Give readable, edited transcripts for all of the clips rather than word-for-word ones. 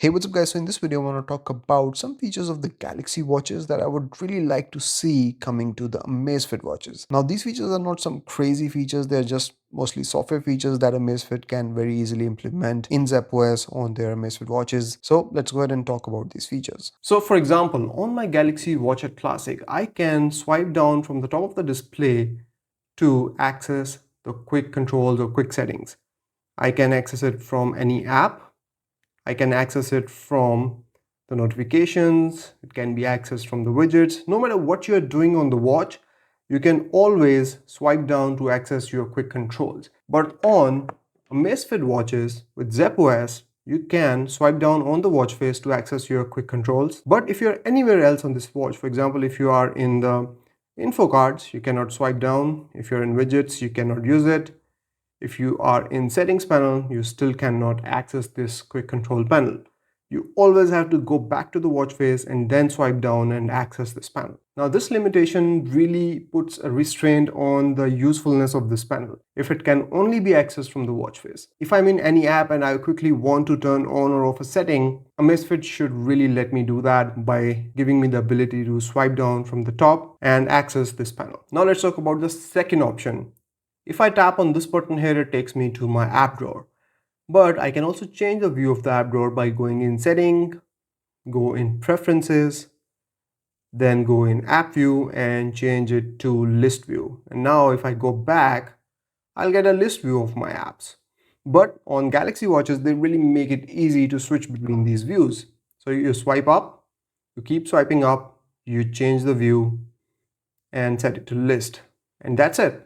Hey, what's up guys? So in this video, I want to talk about some features of the Galaxy watches that I would really like to see coming to the Amazfit watches. Now, these features are not some crazy features. They're just mostly software features that Amazfit can very easily implement in ZapOS on their Amazfit watches. So let's go ahead and talk about these features. So for example, on my Galaxy Watch at Classic, I can swipe down from the top of the display to access the quick controls or quick settings. I can access it from any app. I can access it from the notifications. It can be accessed from the widgets. No matter what you're doing on the watch, you can always swipe down to access your quick controls. But on Amazfit watches with ZapOS, you can swipe down on the watch face to access your quick controls. But if you're anywhere else on this watch, for example, if you are in the info cards, you cannot swipe down. If you're in widgets, you cannot use it. If you are in settings panel, you still cannot access this quick control panel. You always have to go back to the watch face and then swipe down and access this panel. Now this limitation really puts a restraint on the usefulness of this panel if it can only be accessed from the watch face. If I'm in any app and I quickly want to turn on or off a setting, Amazfit should really let me do that by giving me the ability to swipe down from the top and access this panel. Now let's talk about the second option. If I tap on this button here, it takes me to my app drawer. But I can also change the view of the app drawer by going in setting, go in preferences, then go in app view and change it to list view. And now if I go back, I'll get a list view of my apps. But on Galaxy watches, they really make it easy to switch between these views. So you swipe up, you keep swiping up, you change the view and set it to list. And that's it.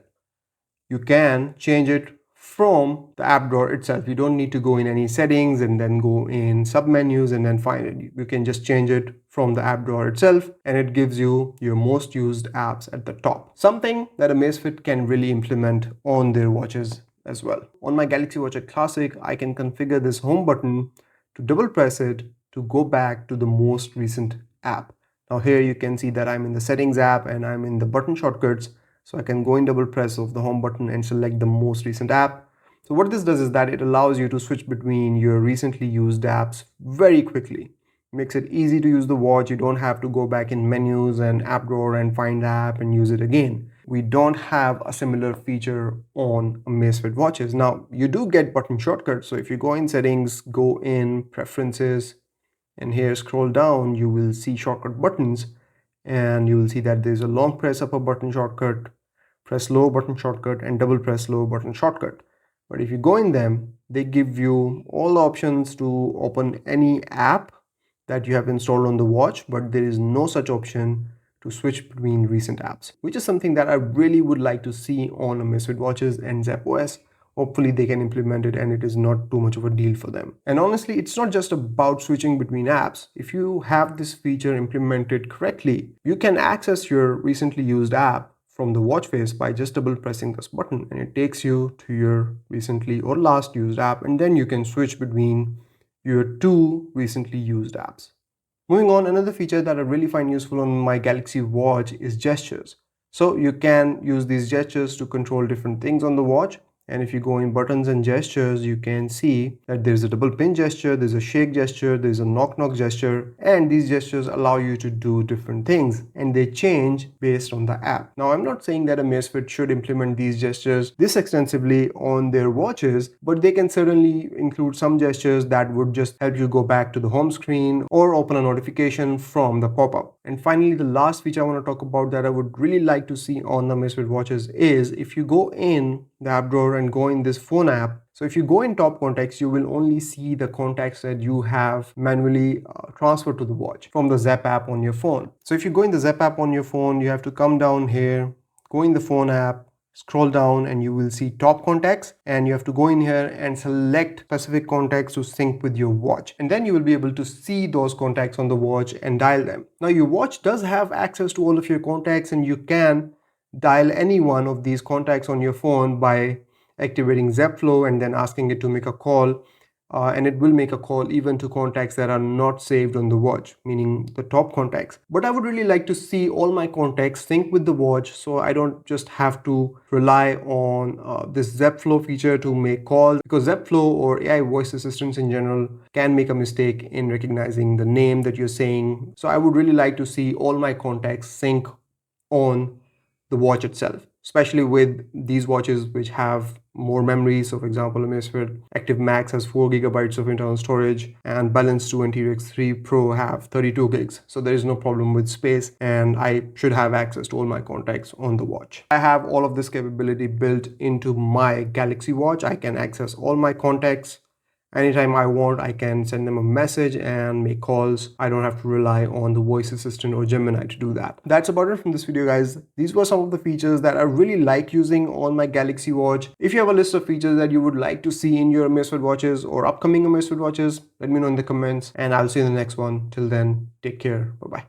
You can change it from the app drawer itself. You don't need to go in any settings and then go in submenus and then find it. You can just change it from the app drawer itself and it gives you your most used apps at the top. Something that Amazfit can really implement on their watches as well. On my Galaxy Watch Classic, I can configure this home button to double press it to go back to the most recent app. Now here you can see that I'm in the settings app and I'm in the button shortcuts. So I can go in double press of the home button and select the most recent app. So what this does is that it allows you to switch between your recently used apps very quickly. It makes it easy to use the watch. You don't have to go back in menus and app drawer and find the app and use it again. We don't have a similar feature on Amazfit watches. Now you do get button shortcuts. So if you go in settings, go in preferences, and here scroll down, you will see shortcut buttons. And you will see that there's a long press up a button shortcut, press low button shortcut, and double press low button shortcut. But if you go in them, they give you all the options to open any app that you have installed on the watch, but there is no such option to switch between recent apps, which is something that I really would like to see on Amazfit watches and ZapOS. Hopefully they can implement it and it is not too much of a deal for them. And honestly, it's not just about switching between apps. If you have this feature implemented correctly, you can access your recently used app from the watch face by just double pressing this button and it takes you to your recently or last used app, and then you can switch between your two recently used apps. Moving on, another feature that I really find useful on my Galaxy Watch is gestures. So you can use these gestures to control different things on the watch. And if you go in buttons and gestures, you can see that there's a double pin gesture, there's a shake gesture, there's a knock gesture, and these gestures allow you to do different things and they change based on the app. Now, I'm not saying that Amazfit should implement these gestures this extensively on their watches, but they can certainly include some gestures that would just help you go back to the home screen or open a notification from the pop-up. And finally, the last feature I want to talk about that I would really like to see on the Amazfit watches is if you go in the app drawer and go in this phone app. So if you go in top contacts, you will only see the contacts that you have manually transferred to the watch from the Zap app on your phone. So if you go in the Zap app on your phone, you have to come down here, go in the phone app, scroll down and you will see top contacts, and you have to go in here and select specific contacts to sync with your watch, and then you will be able to see those contacts on the watch and dial them. Now your watch does have access to all of your contacts and you can dial any one of these contacts on your phone by activating Zapflow and then asking it to make a call and it will make a call even to contacts that are not saved on the watch, meaning the top contacts. But I would really like to see all my contacts sync with the watch, so I don't just have to rely on this Zepflow feature to make calls, because Zepflow or AI voice assistants in general can make a mistake in recognizing the name that you're saying. So I would really like to see all my contacts sync on the watch itself, especially with these watches which have more memory. So for example, Amazfit Active Max has 4 gigabytes of internal storage, and Balance 2 and T-Rex 3 Pro have 32 gigs. So there is no problem with space, and I should have access to all my contacts on the watch. I have all of this capability built into my Galaxy Watch. I can access all my contacts anytime I want. I can send them a message and make calls. I don't have to rely on the voice assistant or Gemini to do that. That's about it from this video, guys. These were some of the features that I really like using on my Galaxy Watch. If you have a list of features that you would like to see in your Amazfit watches or upcoming Amazfit watches, let me know in the comments, and I'll see you in the next one. Till then, take care. Bye-bye.